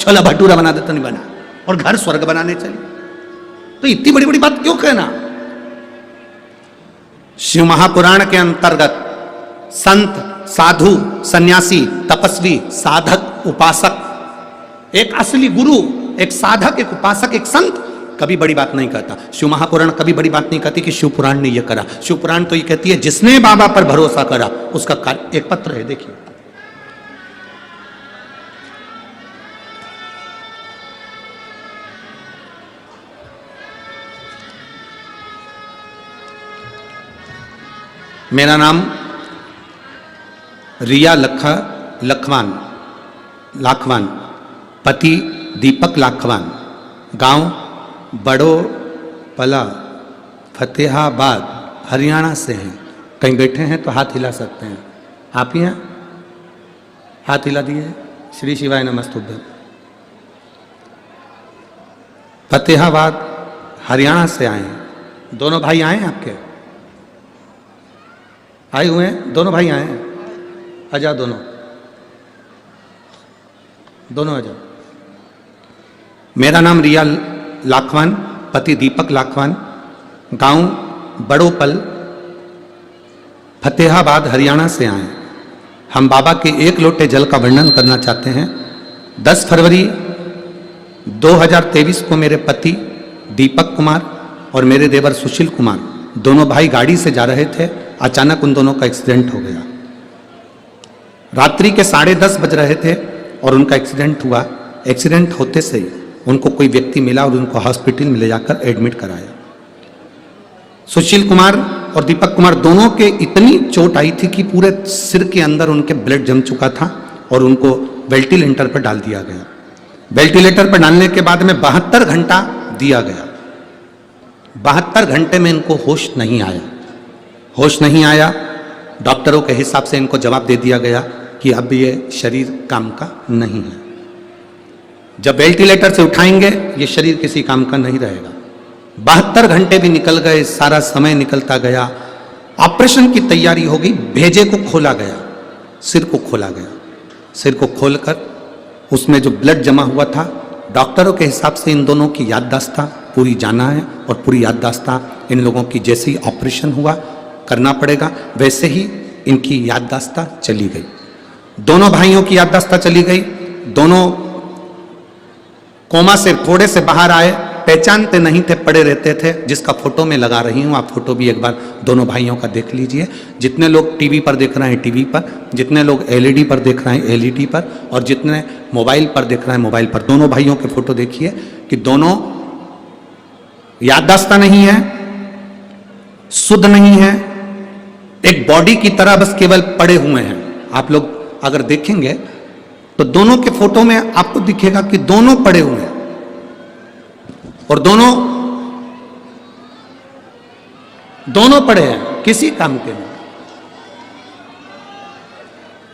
छोला भटूरा बना दे तो नहीं बना, और घर स्वर्ग बनाने चले, तो इतनी बड़ी बड़ी बात क्यों कहना। शिव महापुराण के अंतर्गत संत, साधु, सन्यासी, तपस्वी, साधक, उपासक, एक असली गुरु, एक साधक, एक उपासक, एक संत कभी बड़ी बात नहीं कहता। शिव महापुराण कभी बड़ी बात नहीं कहती कि शिव पुराण ने यह करा। शिव पुराण तो ये कहती है जिसने बाबा पर भरोसा करा उसका कार्य। एक पत्र है, देखिए, मेरा नाम रिया लाखवान, पति दीपक लाखवान, गांव बड़ोपला, फतेहाबाद, हरियाणा से हैं। कहीं बैठे हैं तो हाथ हिला सकते हैं। आप ही हैं? हाथ हिला दिए। श्री शिवाय नमस्तुभ्यम। फतेहाबाद हरियाणा से आए हैं। दोनों भाई आए हैं आपके? आए हुए हैं? दोनों भाई आए हैं? आ जाओ, दोनों आ जाओ। मेरा नाम रिया लाखवान, पति दीपक लाखवान, गांव बड़ोपल, फतेहाबाद, हरियाणा से आए। हम बाबा के एक लोटे जल का वर्णन करना चाहते हैं। 10 फरवरी 2023 को मेरे पति दीपक कुमार और मेरे देवर सुशील कुमार, दोनों भाई गाड़ी से जा रहे थे। अचानक उन दोनों का एक्सीडेंट हो गया। रात्रि के 10:30 बज रहे थे और उनका एक्सीडेंट हुआ। एक्सीडेंट होते से ही उनको कोई व्यक्ति मिला और उनको हॉस्पिटल में ले जाकर एडमिट कराया। सुशील कुमार और दीपक कुमार दोनों के इतनी चोट आई थी कि पूरे सिर के अंदर उनके ब्लड जम चुका था और उनको वेंटिलेटर पर डाल दिया गया। वेंटिलेटर पर डालने के बाद में 72 घंटा दिया गया। 72 घंटे में इनको होश नहीं आया। डॉक्टरों के हिसाब से इनको जवाब दे दिया गया कि अब ये शरीर काम का नहीं है। जब वेंटिलेटर से उठाएंगे ये शरीर किसी काम का नहीं रहेगा। 72 घंटे भी निकल गए, सारा समय निकलता गया। ऑपरेशन की तैयारी हो गई। भेजे को खोला गया, सिर को खोला गया। सिर को खोलकर उसमें जो ब्लड जमा हुआ था, डॉक्टरों के हिसाब से इन दोनों की याददाश्त पूरी जाना है और पूरी याददाश्त इन लोगों की जैसे ही ऑपरेशन हुआ करना पड़ेगा, वैसे ही इनकी याददाश्त चली गई। दोनों भाइयों की याददाश्त चली गई। दोनों कोमा से थोड़े से बाहर आए, पहचानते नहीं थे, पड़े रहते थे, जिसका फोटो मैं लगा रही हूं। आप फोटो भी एक बार दोनों भाइयों का देख लीजिए। जितने लोग टीवी पर देख रहे हैं टीवी पर, जितने लोग एलईडी पर देख रहे हैं एलईडी पर, और जितने मोबाइल पर देख रहे हैं मोबाइल पर, दोनों भाइयों के फोटो देखिए कि दोनों याददाश्त नहीं है, शुद्ध नहीं है, एक बॉडी की तरह बस केवल पड़े हुए हैं। आप लोग अगर देखेंगे तो दोनों के फोटो में आपको दिखेगा कि दोनों पड़े हुए हैं और दोनों पड़े हैं, किसी काम के नहीं।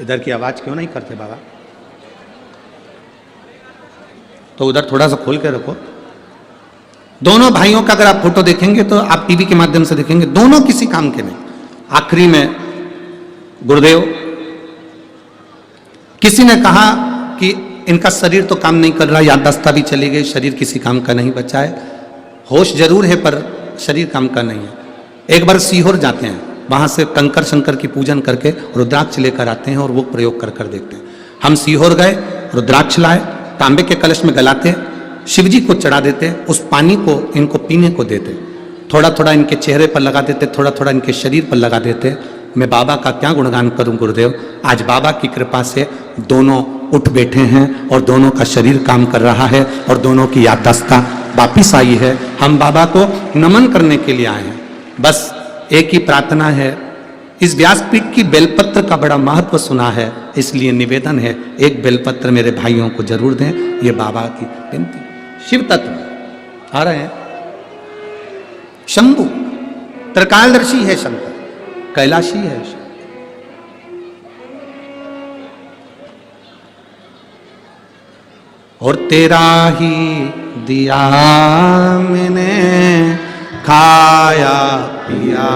इधर की आवाज क्यों नहीं करते बाबा? तो उधर थोड़ा सा खोल के रखो। दोनों भाइयों का अगर आप फोटो देखेंगे तो आप टीवी के माध्यम से देखेंगे, दोनों किसी काम के नहीं। आखिरी में गुरुदेव, किसी ने कहा कि इनका शरीर तो काम नहीं कर रहा, याददाश्त भी चली गई, शरीर किसी काम का नहीं बचा है, होश जरूर है पर शरीर काम का नहीं है। एक बार सीहोर जाते हैं, वहां से कंकर शंकर की पूजन करके रुद्राक्ष लेकर आते हैं और वो प्रयोग कर देखते हैं। हम सीहोर गए, रुद्राक्ष लाए, तांबे के कलश में गलाते, शिव जी को चढ़ा देते, उस पानी को इनको पीने को देते, थोड़ा थोड़ा इनके चेहरे पर लगा देते, थोड़ा थोड़ा इनके शरीर पर लगा देते। मैं बाबा का क्या गुणगान करूं गुरुदेव। आज बाबा की कृपा से दोनों उठ बैठे हैं और दोनों का शरीर काम कर रहा है और दोनों की याददाश्त वापिस आई है। हम बाबा को नमन करने के लिए आए हैं। बस एक ही प्रार्थना है, इस व्यासपीठ की बेलपत्र का बड़ा महत्व सुना है, इसलिए निवेदन है एक बेलपत्र मेरे भाइयों को जरूर दें। ये बाबा की विनती। शिव तत्व आ रहे हैं। शंभु त्रिकालदर्शी है, शंकर कैलाशी है। और तेरा ही दिया मैंने खाया पिया,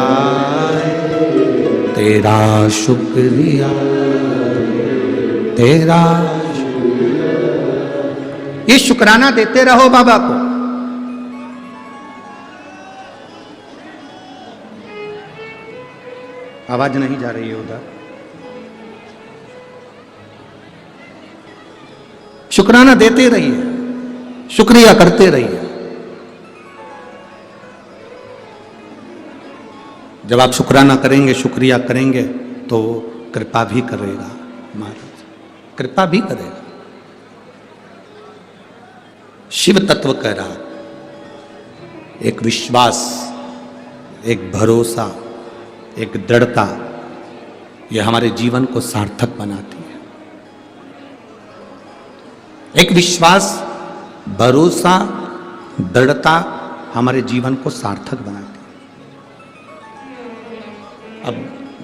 तेरा शुक्रिया, तेरा ये शुक्राना देते रहो बाबा को। आवाज नहीं जा रही है उधर। शुक्राना देते रहिए, शुक्रिया करते रहिए। जब आप शुक्राना करेंगे, शुक्रिया करेंगे तो कृपा भी करेगा महाराज, कृपा भी करेगा। शिव तत्व कह रहा, एक विश्वास, एक भरोसा, एक दृढ़ता, यह हमारे जीवन को सार्थक बनाती है। एक विश्वास, भरोसा, दृढ़ता हमारे जीवन को सार्थक बनाती है। अब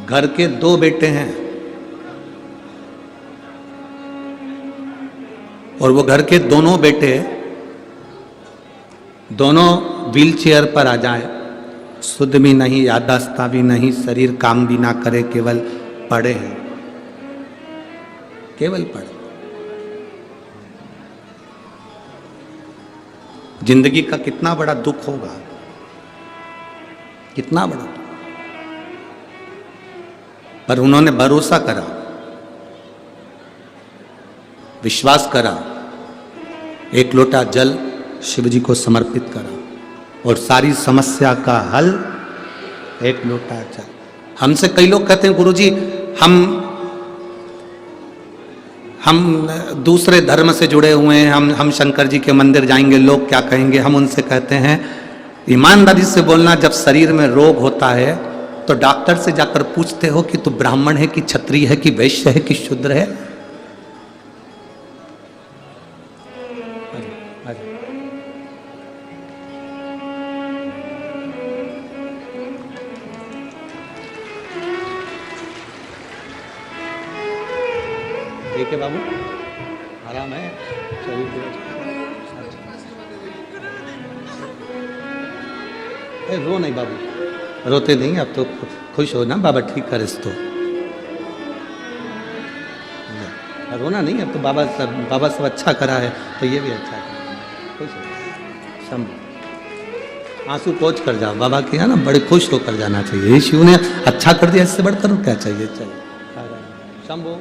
घर के 2 बेटे हैं और वो घर के दोनों बेटे दोनों व्हील चेयर पर आ जाए, शुद्ध भी नहीं, याददाश्त भी नहीं, शरीर काम भी ना करे, केवल पड़े हैं, केवल पड़े। जिंदगी का कितना बड़ा दुख होगा, कितना बड़ा दुख। पर उन्होंने भरोसा करा, विश्वास करा, एक लोटा जल शिव जी को समर्पित करा और सारी समस्या का हल एक लोटा जल। हमसे कई लोग कहते हैं गुरुजी हम दूसरे धर्म से जुड़े हुए हैं, हम शंकर जी के मंदिर जाएंगे, लोग क्या कहेंगे। हम उनसे कहते हैं ईमानदारी से बोलना, जब शरीर में रोग होता है तो डॉक्टर से जाकर पूछते हो कि तू ब्राह्मण है कि क्षत्रिय है कि वैश्य है कि शूद्र है। ठीक है बाबू, आराम है, रो नहीं बाबू, रोते नहीं, अब तो खुश हो ना, बाबा ठीक कर इसको, रोना नहीं। अब तो बाबा सब अच्छा करा है तो ये भी अच्छा करा, खुश हो, शंभू आंसू पोंछ कर जाओ, बाबा के है ना, बड़े खुश होकर जाना चाहिए। ये शिव ने अच्छा कर दिया, इससे बढ़कर क्या चाहिए। चलिए शंभू,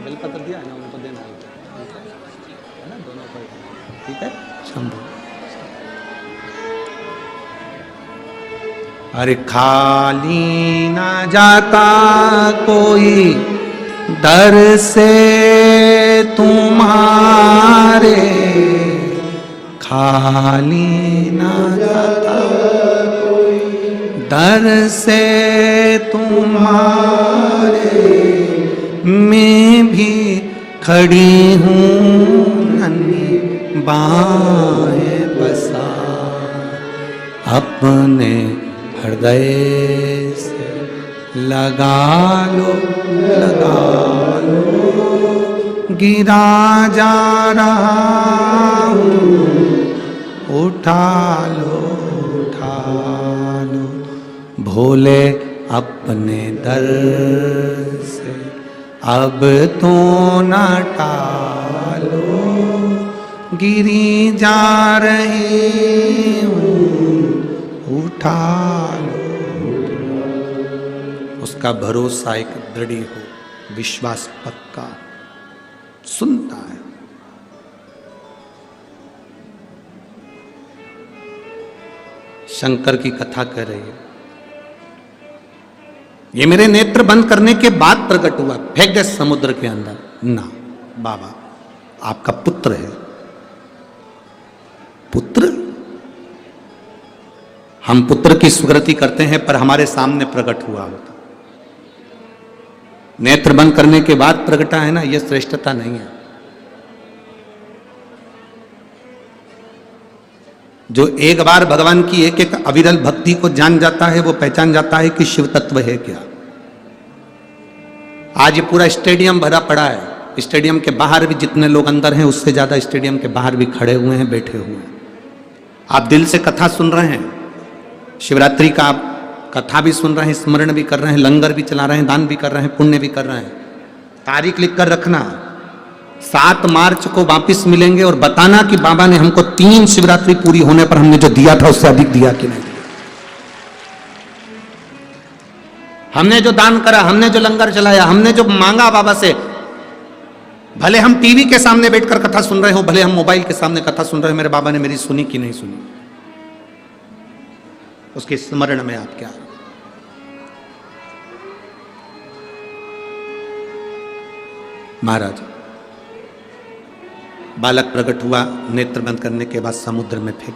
बेलपत्र दिया है ना, उनको देना है ना, दोनों को, ठीक है शंभू। अरे खाली ना जाता कोई दर से तुम्हारे, खाली ना जाता कोई दर से तुम्हारे, मैं भी खड़ी हूँ नन्ही बाहें बसा, अपने हृदय से लगा लो, गिरा जा रहा हूँ, उठा लो, भोले अपने दर से अब तो न टालो, गिरी जा रही हूँ, उठा लो। उसका भरोसा एक दृढ़ हो, विश्वास पक्का, सुनता है। शंकर की कथा कर रही है, ये मेरे नेत्र बंद करने के बाद प्रकट हुआ, फेंक दे समुद्र के अंदर ना। बाबा आपका पुत्र है, पुत्र, हम पुत्र की स्वीकृति करते हैं पर हमारे सामने प्रकट हुआ होता, नेत्र बंद करने के बाद प्रकटा है ना, यह श्रेष्ठता नहीं है। जो एक बार भगवान की एक एक अविरल भक्ति को जान जाता है, वो पहचान जाता है कि शिव तत्व है क्या। आज ये पूरा स्टेडियम भरा पड़ा है, स्टेडियम के बाहर भी जितने लोग अंदर हैं उससे ज्यादा स्टेडियम के बाहर भी खड़े हुए हैं, बैठे हुए हैं। आप दिल से कथा सुन रहे हैं, शिवरात्रि का आप कथा भी सुन रहे हैं, स्मरण भी कर रहे हैं, लंगर भी चला रहे हैं, दान भी कर रहे हैं, पुण्य भी कर रहे हैं। तारीख लिख कर रखना, 7 मार्च को वापस मिलेंगे और बताना कि बाबा ने हमको 3 शिवरात्रि पूरी होने पर हमने जो दिया था उससे अधिक दिया कि नहीं दिया। हमने जो दान करा, हमने जो लंगर चलाया, हमने जो मांगा बाबा से, भले हम टीवी के सामने बैठकर कथा सुन रहे हो, भले हम मोबाइल के सामने कथा सुन रहे हो, मेरे बाबा ने मेरी सुनी कि नहीं सुनी, उसके स्मरण में आप क्या। महाराज बालक प्रकट हुआ, नेत्र बंद करने के बाद समुद्र में फेंक